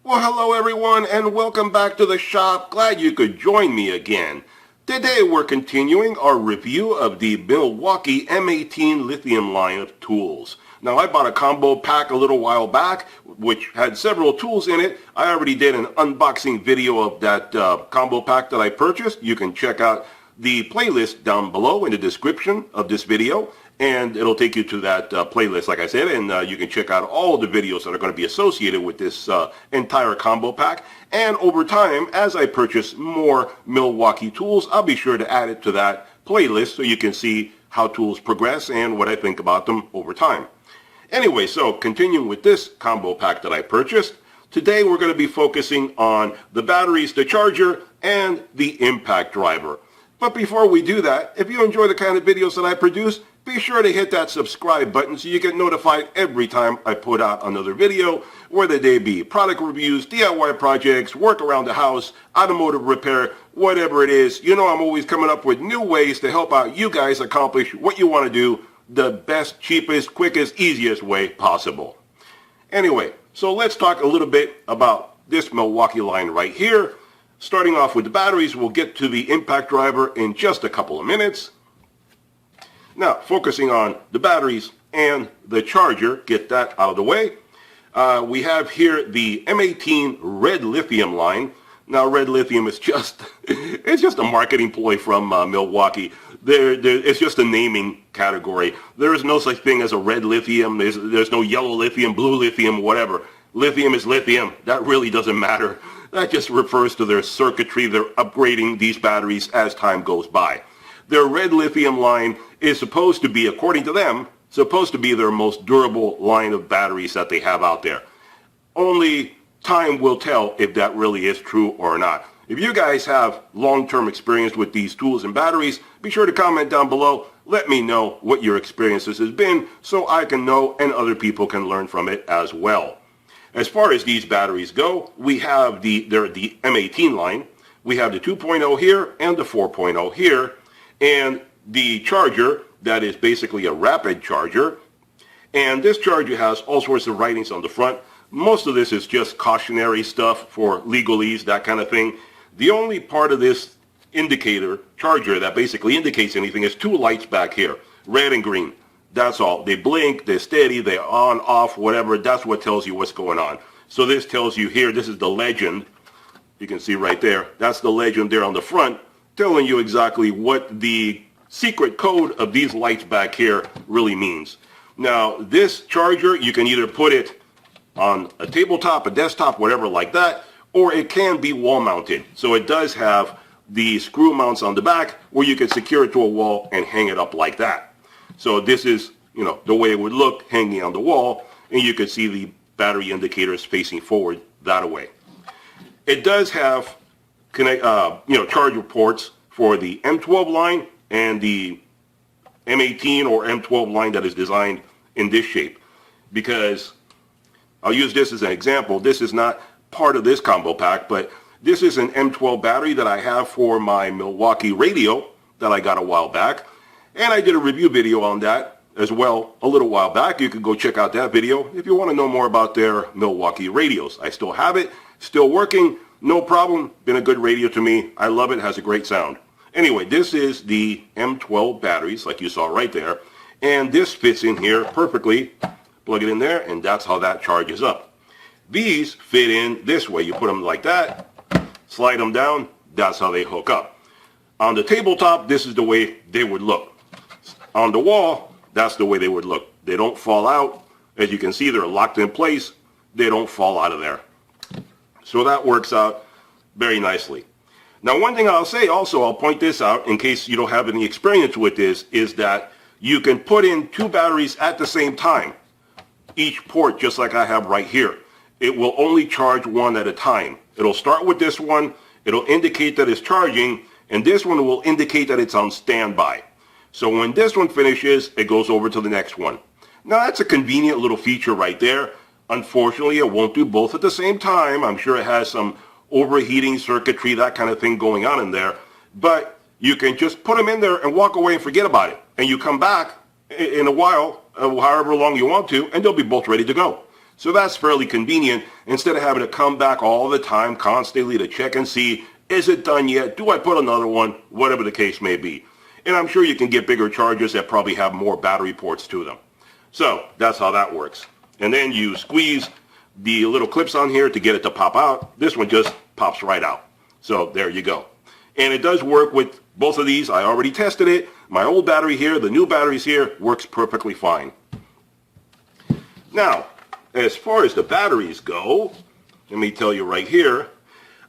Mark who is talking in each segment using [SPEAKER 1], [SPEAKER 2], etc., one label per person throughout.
[SPEAKER 1] Well, hello everyone, and welcome back to the shop. Glad you could join me again. Today we're continuing our review of the Milwaukee M18 lithium line of tools. Now, I bought a combo pack a little while back, which had several tools in it. I already did an unboxing video of that combo pack that I purchased. You can check out the playlist down below in the description of this video, and it'll take you to that playlist, like I said, and you can check out all the videos that are going to be associated with this entire combo pack. And over time, as I purchase more Milwaukee tools, I'll be sure to add it to that playlist so you can see how tools progress and what I think about them over time. Anyway, so continuing with this combo pack that I purchased, today we're going to be focusing on the batteries, the charger, and the impact driver. But before we do that, if you enjoy the kind of videos that I produce, be sure to hit that subscribe button so you get notified every time I put out another video, whether they be product reviews, DIY projects, work around the house, automotive repair, whatever it is. You know I'm always coming up with new ways to help out you guys accomplish what you want to do the best, cheapest, quickest, easiest way possible. Anyway, so let's talk a little bit about this Milwaukee line right here. Starting off with the batteries, we'll get to the impact driver in just a couple of minutes. Now, focusing on the batteries and the charger, get that out of the way. We have here the M18 red lithium line. Now, red lithium is just, it's just a marketing ploy from Milwaukee. It's just a naming category. There is no such thing as a red lithium. There's no yellow lithium, blue lithium, whatever. Lithium is lithium. That really doesn't matter. That just refers to their circuitry. They're upgrading these batteries as time goes by. Their red lithium line is supposed to be, according to them, supposed to be their most durable line of batteries that they have out there. Only time will tell if that really is true or not. If you guys have long-term experience with these tools and batteries, be sure to comment down below. Let me know what your experiences has been so I can know and other people can learn from it as well. As far as these batteries go, we have the M18 line. We have the 2.0 here and the 4.0 here, and the charger that is basically a rapid charger. And this charger has all sorts of writings on the front. Most of this is just cautionary stuff for legalese, that kind of thing. The only part of this indicator charger that basically indicates anything is two lights back here, red and green. That's all. They blink, they're steady, they're on, off, whatever. That's what tells you what's going on. So this tells you here, this is the legend. You can see right there. That's the legend there on the front, telling you exactly what the secret code of these lights back here really means. Now, this charger, you can either put it on a tabletop, a desktop, whatever like that, or it can be wall mounted. So it does have the screw mounts on the back where you can secure it to a wall and hang it up like that. So this is, you know, the way it would look hanging on the wall, and you can see the battery indicators facing forward that way. It does have charger ports for the M12 line and the M18 or M12 line that is designed in this shape, because I'll use this as an example. This is not part of this combo pack, but this is an M12 battery that I have for my Milwaukee radio that I got a while back. And I did a review video on that as well a little while back. You can go check out that video if you want to know more about their Milwaukee radios. I still have it, still working, no problem. Been a good radio to me. I love it, has a great sound. Anyway, this is the M12 batteries like you saw right there. And this fits in here perfectly. Plug it in there, and that's how that charges up. These fit in this way. You put them like that, slide them down, that's how they hook up. On the tabletop, this is the way they would look. On the wall, that's the way they would look. They don't fall out. As you can see, they're locked in place. They don't fall out of there. So that works out very nicely. Now, one thing I'll say also, I'll point this out in case you don't have any experience with this, is that you can put in two batteries at the same time. Each port, just like I have right here. It will only charge one at a time. It'll start with this one. It'll indicate that it's charging, and this one will indicate that it's on standby. So when this one finishes, it goes over to the next one. Now, that's a convenient little feature right there. Unfortunately, it won't do both at the same time. I'm sure it has some overheating circuitry, that kind of thing going on in there. But you can just put them in there and walk away and forget about it. And you come back in a while, however long you want to, and they'll be both ready to go. So that's fairly convenient instead of having to come back all the time constantly to check and see, is it done yet? Do I put another one? Whatever the case may be. And I'm sure you can get bigger chargers that probably have more battery ports to them. So that's how that works. And then you squeeze the little clips on here to get it to pop out. This one just pops right out. So there you go. And it does work with both of these. I already tested it. My old battery here, the new batteries here, works perfectly fine. Now, as far as the batteries go, let me tell you right here,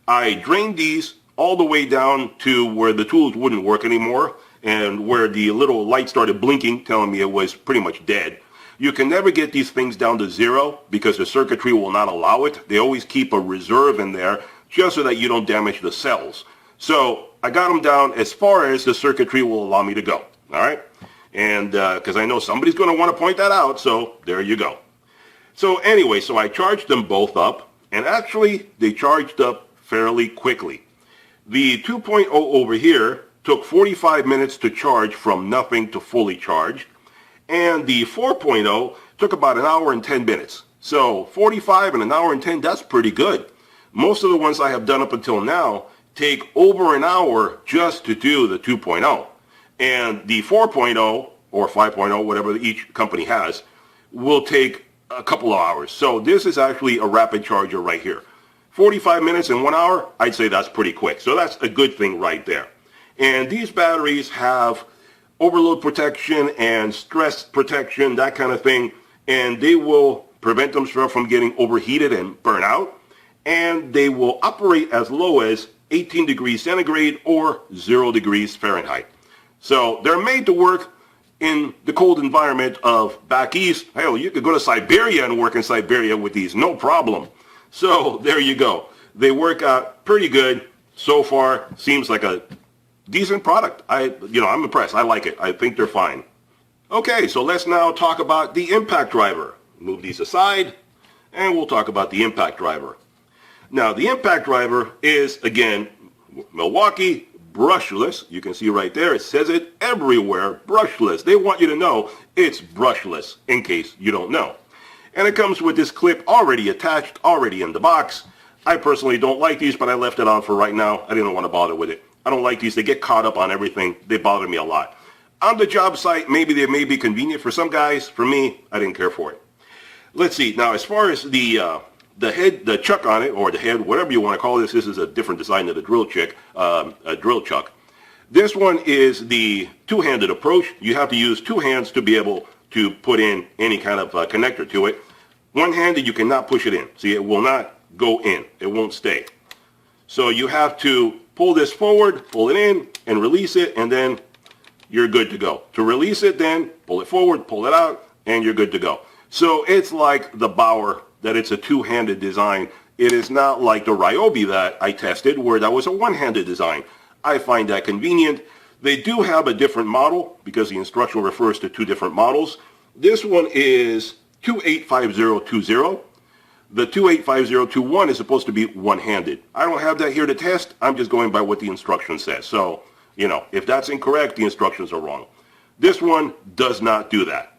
[SPEAKER 1] I drained these all the way down to where the tools wouldn't work anymore and where the little light started blinking telling me it was pretty much dead. You can never get these things down to zero because the circuitry will not allow it. They always keep a reserve in there just so that you don't damage the cells. So I got them down as far as the circuitry will allow me to go. All right? And because I know somebody's going to want to point that out, so there you go. So anyway, so I charged them both up, and actually they charged up fairly quickly. The 2.0 over here took 45 minutes to charge from nothing to fully charged, and the 4.0 took about an hour and 10 minutes. So 45 and an hour and 10, that's pretty good. Most of the ones I have done up until now take over an hour just to do the 2.0. And the 4.0 or 5.0, whatever each company has, will take a couple of hours. So this is actually a rapid charger right here. 45 minutes and 1 hour, I'd say that's pretty quick. So that's a good thing right there. And these batteries have overload protection and stress protection, that kind of thing. And they will prevent them from getting overheated and burn out. And they will operate as low as 18 degrees centigrade or 0 degrees Fahrenheit. So they're made to work in the cold environment of back east. Hell, you could go to Siberia and work in Siberia with these, no problem. So there you go. They work out pretty good so far. Seems like a decent product. I'm impressed. I like it. I think they're fine. Okay, so let's now talk about the impact driver. Move these aside, and we'll talk about the impact driver. Now, the impact driver is, again, Milwaukee brushless. You can see right there, it says it everywhere, brushless. They want you to know it's brushless, in case you don't know. And it comes with this clip already attached, already in the box. I personally don't like these, but I left it on for right now. I didn't want to bother with it. I don't like these. They get caught up on everything. They bother me a lot. On the job site, maybe they may be convenient for some guys. For me, I didn't care for it. Let's see. Now, as far as the head, the chuck on it, or the head, whatever you want to call this is a different design than the drill chuck. This one is the two-handed approach. You have to use two hands to be able to put in any kind of connector to it. One-handed, you cannot push it in. See, it will not go in. It won't stay. So you have to pull this forward, pull it in, and release it, and then you're good to go. To release it then, pull it forward, pull it out, and you're good to go. So it's like the Bauer, that it's a two-handed design. It is not like the Ryobi that I tested, where that was a one-handed design. I find that convenient. They do have a different model, because the instruction refers to two different models. This one is 285020. The 285021 is supposed to be one-handed. I don't have that here to test. I'm just going by what the instruction says. So, if that's incorrect, the instructions are wrong. This one does not do that.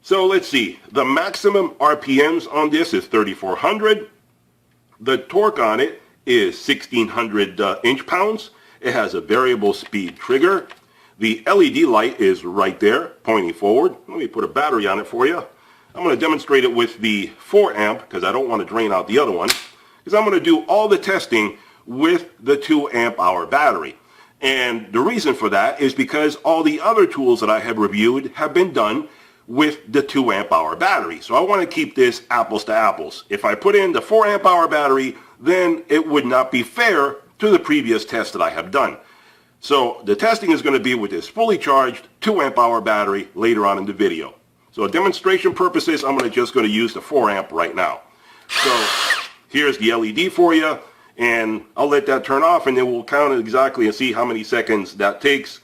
[SPEAKER 1] So let's see. The maximum RPMs on this is 3,400. The torque on it is 1,600 inch-pounds. It has a variable speed trigger. The LED light is right there, pointing forward. Let me put a battery on it for you. I'm going to demonstrate it with the 4 amp because I don't want to drain out the other one. Because I'm going to do all the testing with the 2 amp hour battery. And the reason for that is because all the other tools that I have reviewed have been done with the 2 amp hour battery. So I want to keep this apples to apples. If I put in the 4 amp hour battery, then it would not be fair to the previous test that I have done. So the testing is going to be with this fully charged 2 amp hour battery later on in the video. So demonstration purposes, I'm just going to use the 4 amp right now. So here's the LED for you, and I'll let that turn off, and then we'll count it exactly and see how many seconds that takes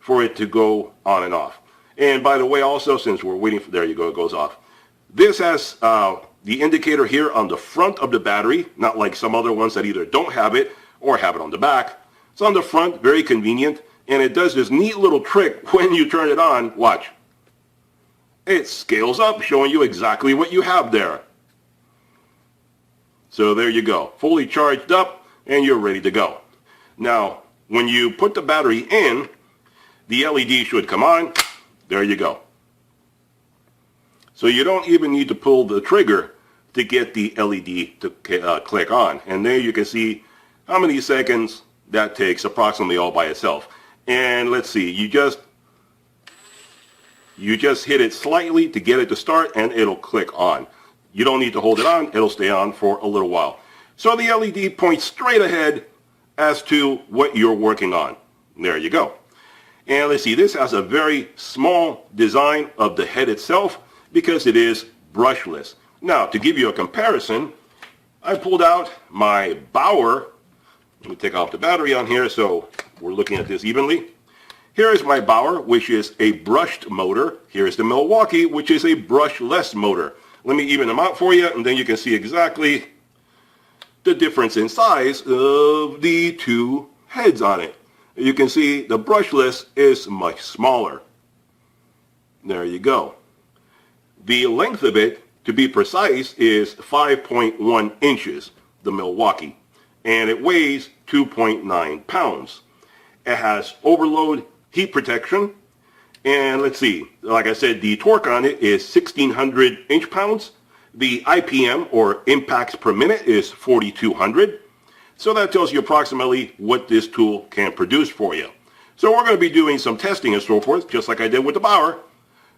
[SPEAKER 1] for it to go on and off. And by the way, also, since we're waiting for, there you go, it goes off. This has the indicator here on the front of the battery, not like some other ones that either don't have it or have it on the back. It's on the front, very convenient, and it does this neat little trick when you turn it on. Watch. It scales up, showing you exactly what you have there. So there you go, fully charged up and you're ready to go. Now, when you put the battery in, the LED should come on. There you go. So you don't even need to pull the trigger to get the LED to click on. And there you can see how many seconds that takes approximately all by itself. And let's see, you just hit it slightly to get it to start and it'll click on. You don't need to hold it on, it'll stay on for a little while. So the LED points straight ahead as to what you're working on. There you go. And let's see, this has a very small design of the head itself because it is brushless. Now, to give you a comparison, I pulled out my Bauer. Let me take off the battery on here so we're looking at this evenly. Here is my Bauer, which is a brushed motor. Here's the Milwaukee, which is a brushless motor. Let me even them out for you, and then you can see exactly the difference in size of the two heads on it. You can see the brushless is much smaller. There you go. The length of it, to be precise, is 5.1 inches, the Milwaukee, and it weighs 2.9 pounds. It has overload heat protection, and let's see, like I said, the torque on it is 1600 inch-pounds. The IPM, or impacts per minute, is 4200. So that tells you approximately what this tool can produce for you. So we're going to be doing some testing and so forth, just like I did with the Bauer.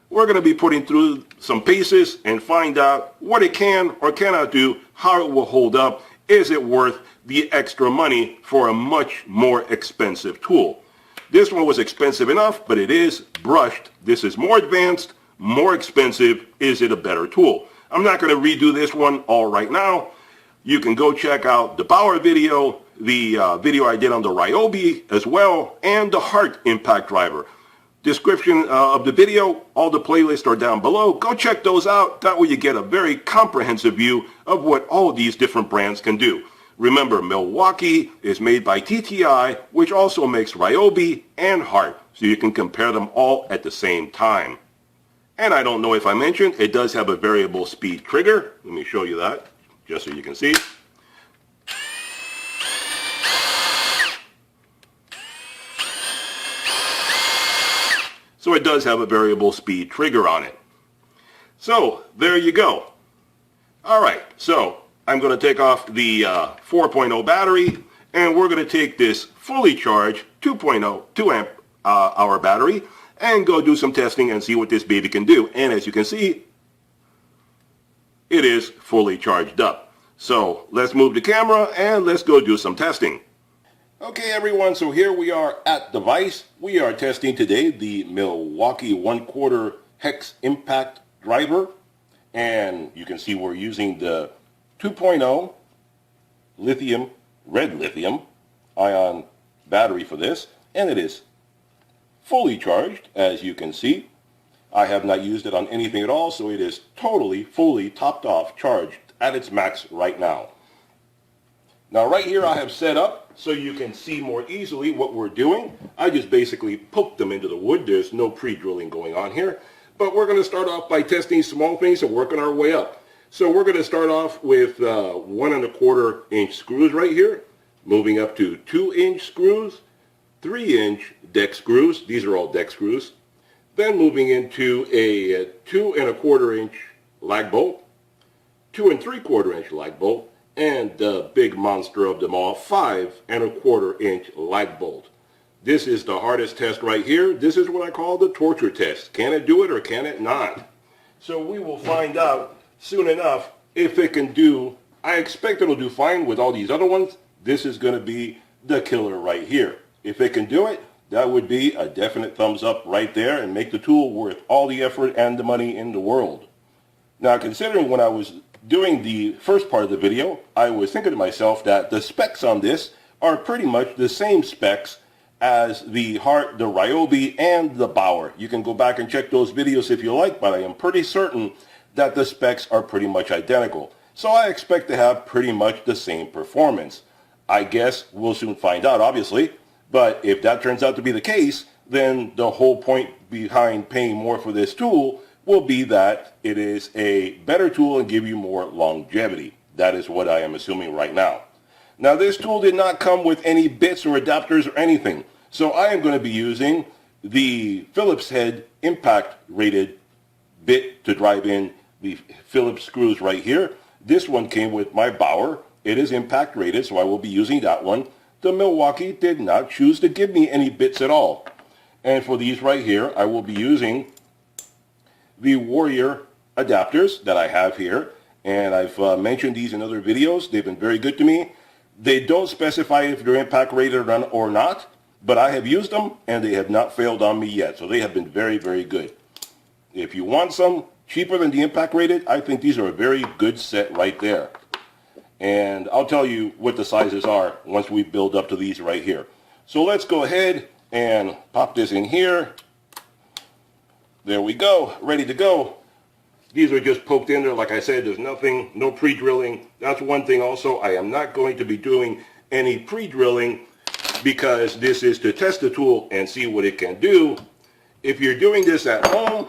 [SPEAKER 1] We're going to be putting through some paces and find out what it can or cannot do, how it will hold up, is it worth the extra money for a much more expensive tool. This one was expensive enough, but it is brushed. This is more advanced, more expensive. Is it a better tool? I'm not going to redo this one all right now. You can go check out the Bauer video, the video I did on the Ryobi as well, and the Hart impact driver. Description of the video, all the playlists are down below. Go check those out. That way you get a very comprehensive view of what all these different brands can do. Remember, Milwaukee is made by TTI, which also makes Ryobi and Hart, so you can compare them all at the same time. And I don't know if I mentioned, it does have a variable speed trigger. Let me show you that, just so you can see. So it does have a variable speed trigger on it. So there you go. All right, so I'm going to take off the 4.0 battery, and we're going to take this fully charged 2.0 2 amp hour battery and go do some testing and see what this baby can do. And as you can see, it is fully charged up. So let's move the camera and let's go do some testing. Okay everyone, so here we are at device. We are testing today the Milwaukee 1/4 hex impact driver, and you can see we're using the 2.0 lithium, red lithium ion battery for this, and it is fully charged. As you can see, I have not used it on anything at all, so it is totally fully topped off, charged at its max right now. Now right here I have set up so you can see more easily what we're doing. I just basically poked them into the wood. There's no pre-drilling going on here. But we're going to start off by testing small things and working our way up. So we're going to start off with 1 1/4 inch screws right here, moving up to 2-inch screws, 3-inch deck screws. These are all deck screws. Then moving into a 2 1/4 inch lag bolt, 2 3/4 inch lag bolt, and the big monster of them all, 5 1/4 inch lag bolt. This is the hardest test right here. This is what I call the torture test. Can it do it or can it not? So we will find out soon enough if it can do. I expect it'll do fine with all these other ones. This is going to be the killer right here. If it can do it, that would be a definite thumbs up right there and make the tool worth all the effort and the money in the world. Now, considering when I was doing the first part of the video, I was thinking to myself that the specs on this are pretty much the same specs as the Hart, the Ryobi, and the Bauer. You can go back and check those videos if you like, but I am pretty certain that the specs are pretty much identical. So I expect to have pretty much the same performance. I guess we'll soon find out, obviously, but if that turns out to be the case, then the whole point behind paying more for this tool will be that it is a better tool and give you more longevity. That is what I am assuming right now. Now this tool did not come with any bits or adapters or anything. So I am going to be using the Phillips head impact rated bit to drive in the Phillips screws right here. This one came with my Bauer. It is impact rated, so I will be using that one. The Milwaukee did not choose to give me any bits at all. And for these right here, I will be using the Warrior adapters that I have here. And I've mentioned these in other videos. They've been very good to me. They don't specify if they're impact rated or not, but I have used them and they have not failed on me yet. So they have been very, very good. If you want some cheaper than the impact rated, I think these are a very good set right there. And I'll tell you what the sizes are once we build up to these right here. So let's go ahead and pop this in here. There we go, ready to go. These are just poked in there. Like I said, there's nothing, no pre-drilling. That's one thing also. I am not going to be doing any pre-drilling because this is to test the tool and see what it can do. If you're doing this at home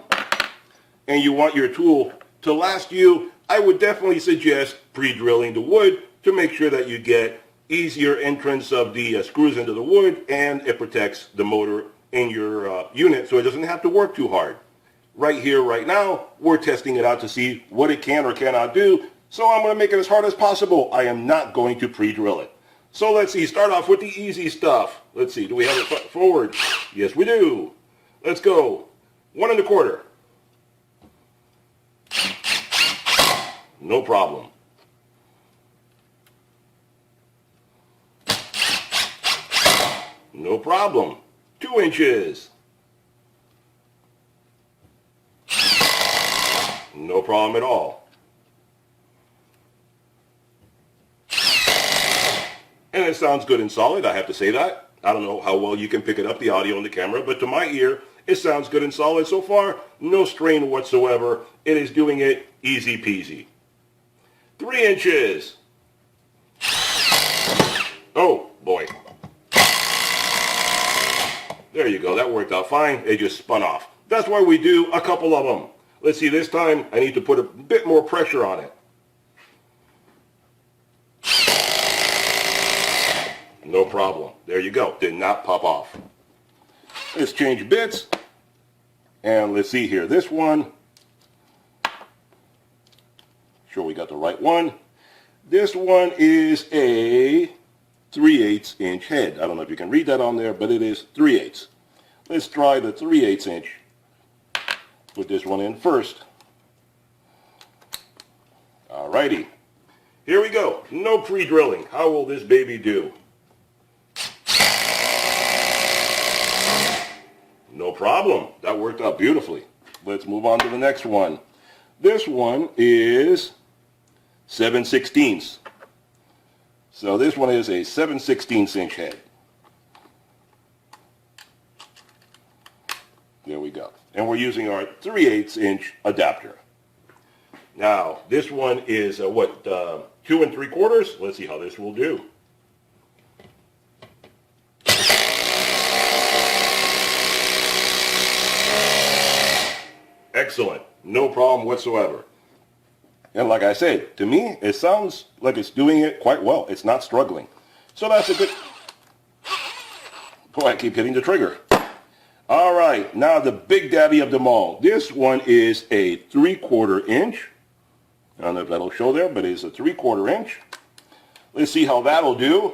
[SPEAKER 1] and you want your tool to last you, I would definitely suggest pre-drilling the wood to make sure that you get easier entrance of the screws into the wood and it protects the motor in your unit so it doesn't have to work too hard. Right here, right now, we're testing it out to see what it can or cannot do. So I'm going to make it as hard as possible. I am not going to pre-drill it. So let's see, start off with the easy stuff. Let's see, do we have it forward? Yes, we do. Let's go. 1 1/4. No problem. No problem. 2 inches. No problem at all. And it sounds good and solid, I have to say that. I don't know how well you can pick it up, the audio and the camera, but to my ear, it sounds good and solid so far. No strain whatsoever. It is doing it easy peasy. 3 inches. Oh, boy. There you go. That worked out fine. It just spun off. That's why we do a couple of them. Let's see, this time I need to put a bit more pressure on it. No problem. There you go. Did not pop off. Let's change bits. And let's see here. This one. Sure we got the right one. This one is a 3/8 inch head. I don't know if you can read that on there, but it is 3/8. Let's try the 3/8 inch. Put this one in first. Alrighty. Here we go. No pre-drilling. How will this baby do? No problem. That worked out beautifully. Let's move on to the next one. This one is 7/16. So this one is a 7/16 inch head. There we go. And we're using our 3/8 inch adapter. Now, this one is 2 3/4. Let's see how this will do. Excellent. No problem whatsoever. And like I said, to me, it sounds like it's doing it quite well. It's not struggling. So that's a good... Boy, I keep hitting the trigger. All right, now the big daddy of them all. This one is a 3/4 inch. I don't know if that'll show there, but it's a 3/4 inch. Let's see how that'll do.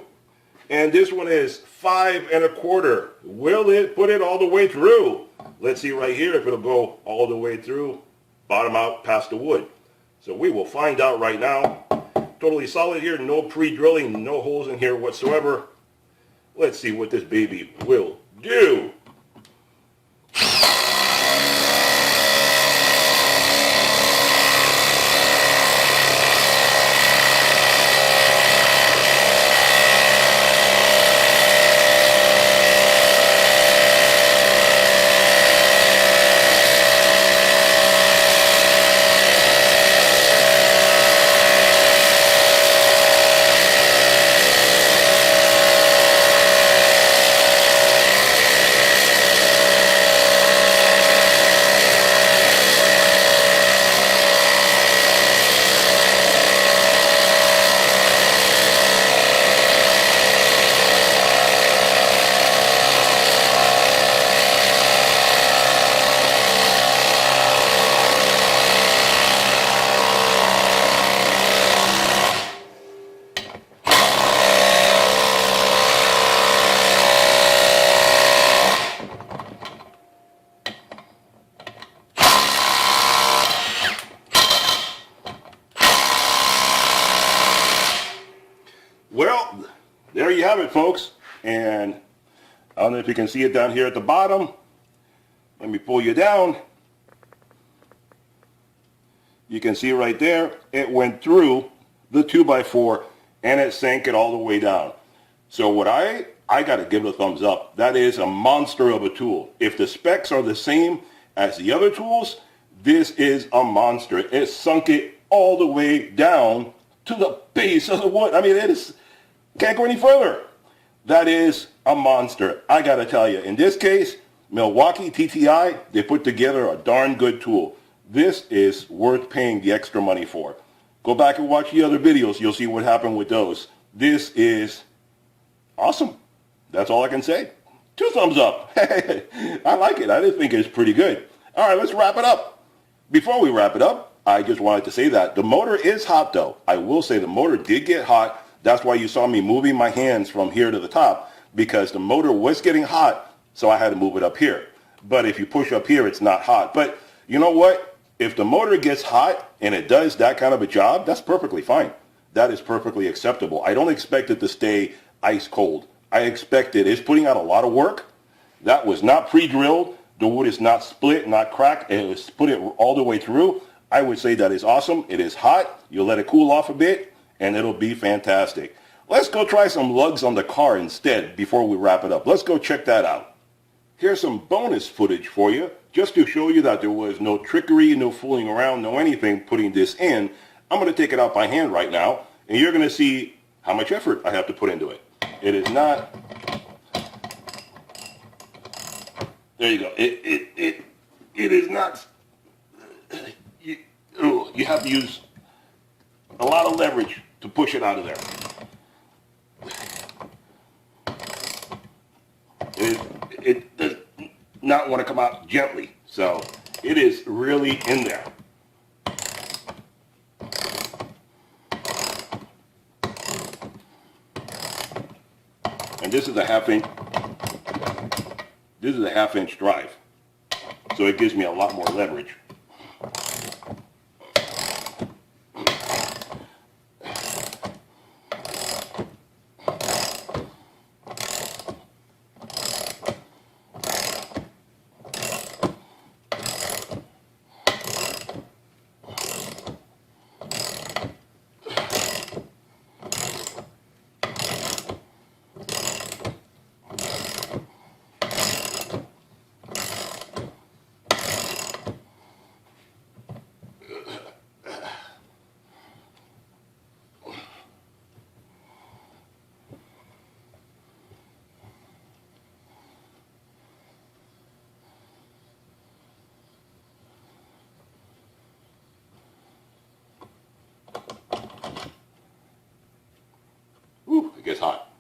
[SPEAKER 1] And this one is 5 1/4. Will it put it all the way through? Let's see right here if it'll go all the way through, bottom out past the wood. So we will find out right now. Totally solid here, no pre-drilling, no holes in here whatsoever. Let's see what this baby will do. there you have it, folks. And I don't know if you can see it down here at the bottom. Let me pull you down. You can see right there, it went through the 2x4 and it sank it all the way down. So what I got to give it a thumbs up. That is a monster of a tool. If the specs are the same as the other tools, this is a monster. It sunk it all the way down to the base of the wood. I mean, it is, can't go any further. That is a monster. I got to tell you, in this case, Milwaukee TTI, they put together a darn good tool. This is worth paying the extra money for. Go back and watch the other videos. You'll see what happened with those. This is awesome. That's all I can say. 2 thumbs up. I like it. I just think it's pretty good. All right, let's wrap it up. Before we wrap it up, I just wanted to say that the motor is hot, though. I will say the motor did get hot. That's why you saw me moving my hands from here to the top, because the motor was getting hot, so I had to move it up here. But if you push up here, it's not hot. But you know what? If the motor gets hot and it does that kind of a job, that's perfectly fine. That is perfectly acceptable. I don't expect it to stay ice cold. I expect it's putting out a lot of work. That was not pre-drilled. The wood is not split, not cracked. It was put it all the way through. I would say that is awesome. It is hot. You'll let it cool off a bit, and it'll be fantastic. Let's go try some lugs on the car instead before we wrap it up. Let's go check that out. Here's some bonus footage for you, just to show you that there was no trickery, no fooling around, no anything putting this in. I'm going to take it out by hand right now, and you're going to see how much effort I have to put into it. It is not, there you go, it is not, you have to use a lot of leverage to push it out of there. It does not want to come out gently, so it is really in there. And this is a half-inch drive, so it gives me a lot more leverage. It gets hot.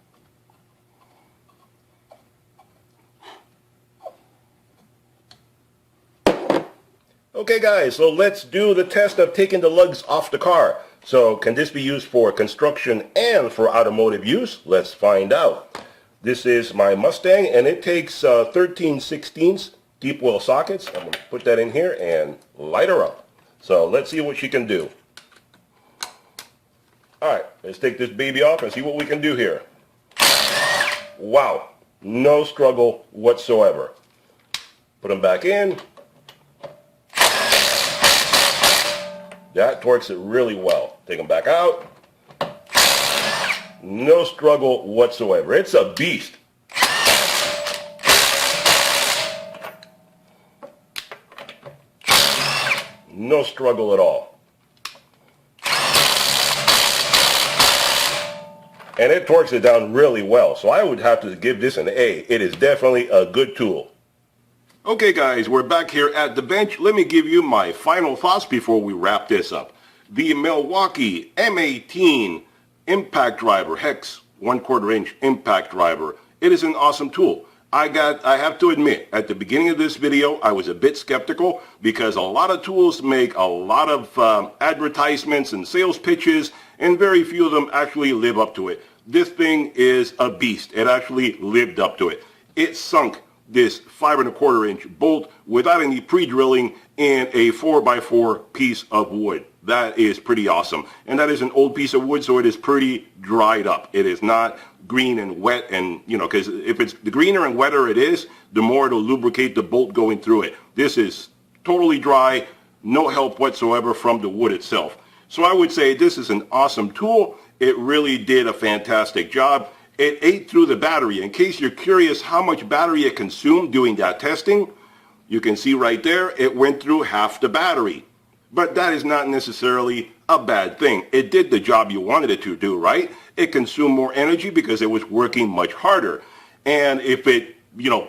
[SPEAKER 1] Okay guys, so let's do the test of taking the lugs off the car. So can this be used for construction and for automotive use? Let's find out. This is my Mustang, and it takes 13/16 deep well sockets. I'm going to put that in here and light her up. So let's see what she can do. Alright, let's take this baby off and see what we can do here. Wow, no struggle whatsoever. Put them back in. That torques it really well. Take them back out. No struggle whatsoever. It's a beast. No struggle at all. And it torques it down really well. So I would have to give this an A. It is definitely a good tool. Okay guys, we're back here at the bench. Let me give you my final thoughts before we wrap this up. The Milwaukee M18 impact driver, hex 1/4 inch impact driver. It is an awesome tool. I have to admit, at the beginning of this video, I was a bit skeptical because a lot of tools make a lot of advertisements and sales pitches, and very few of them actually live up to it. This thing is a beast. It actually lived up to it. It sunk this 5¼ inch bolt without any pre-drilling in a 4x4 piece of wood. That is pretty awesome. And that is an old piece of wood, so it is pretty dried up. It is not green and wet, and because if it's the greener and wetter it is, the more it'll lubricate the bolt going through it. This is totally dry, no help whatsoever from the wood itself. So I would say this is an awesome tool. It really did a fantastic job. It ate through the battery. In case you're curious how much battery it consumed doing that testing, you can see right there, it went through half the battery. But that is not necessarily a bad thing. It did the job you wanted it to do, right? It consumed more energy because it was working much harder. And if it,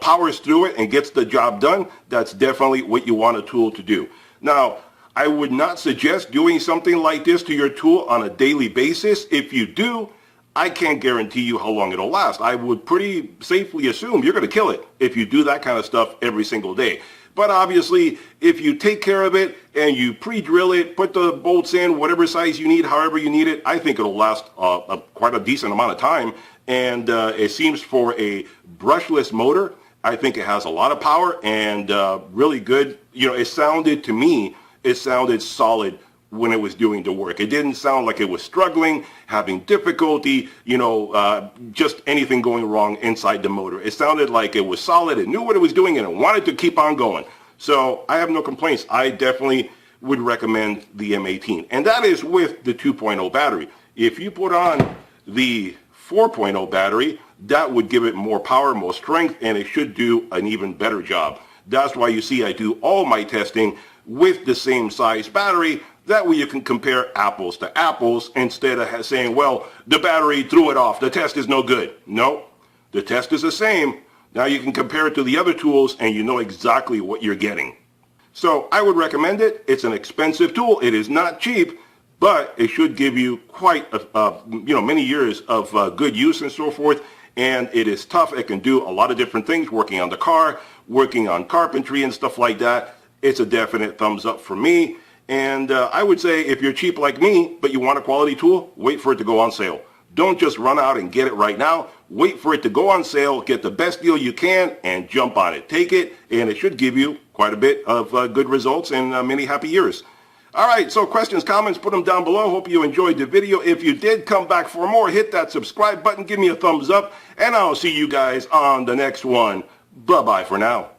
[SPEAKER 1] powers through it and gets the job done, that's definitely what you want a tool to do. Now, I would not suggest doing something like this to your tool on a daily basis. If you do, I can't guarantee you how long it'll last. I would pretty safely assume you're going to kill it if you do that kind of stuff every single day. But obviously, if you take care of it and you pre-drill it, put the bolts in, whatever size you need, however you need it, I think it'll last quite a decent amount of time. And it seems for a brushless motor, I think it has a lot of power and really good. It sounded to me, it sounded solid when it was doing the work. It didn't sound like it was struggling, having difficulty, just anything going wrong inside the motor. It sounded like it was solid, it knew what it was doing, and it wanted to keep on going. So I have no complaints. I definitely would recommend the M18. And that is with the 2.0 battery. If you put on the 4.0 battery, that would give it more power, more strength, and it should do an even better job. That's why you see I do all my testing with the same size battery. That way you can compare apples to apples instead of saying, well, the battery threw it off. The test is no good. No, the test is the same. Now you can compare it to the other tools and you know exactly what you're getting. So I would recommend it. It's an expensive tool. It is not cheap, but it should give you quite many years of good use and so forth. And it is tough. It can do a lot of different things, working on the car, working on carpentry and stuff like that. It's a definite thumbs up for me. And I would say if you're cheap like me, but you want a quality tool, wait for it to go on sale. Don't just run out and get it right now. Wait for it to go on sale, get the best deal you can, and jump on it. Take it, and it should give you quite a bit of good results and many happy years. All right, so questions, comments, put them down below. Hope you enjoyed the video. If you did, come back for more. Hit that subscribe button, give me a thumbs up, and I'll see you guys on the next one. Bye-bye for now.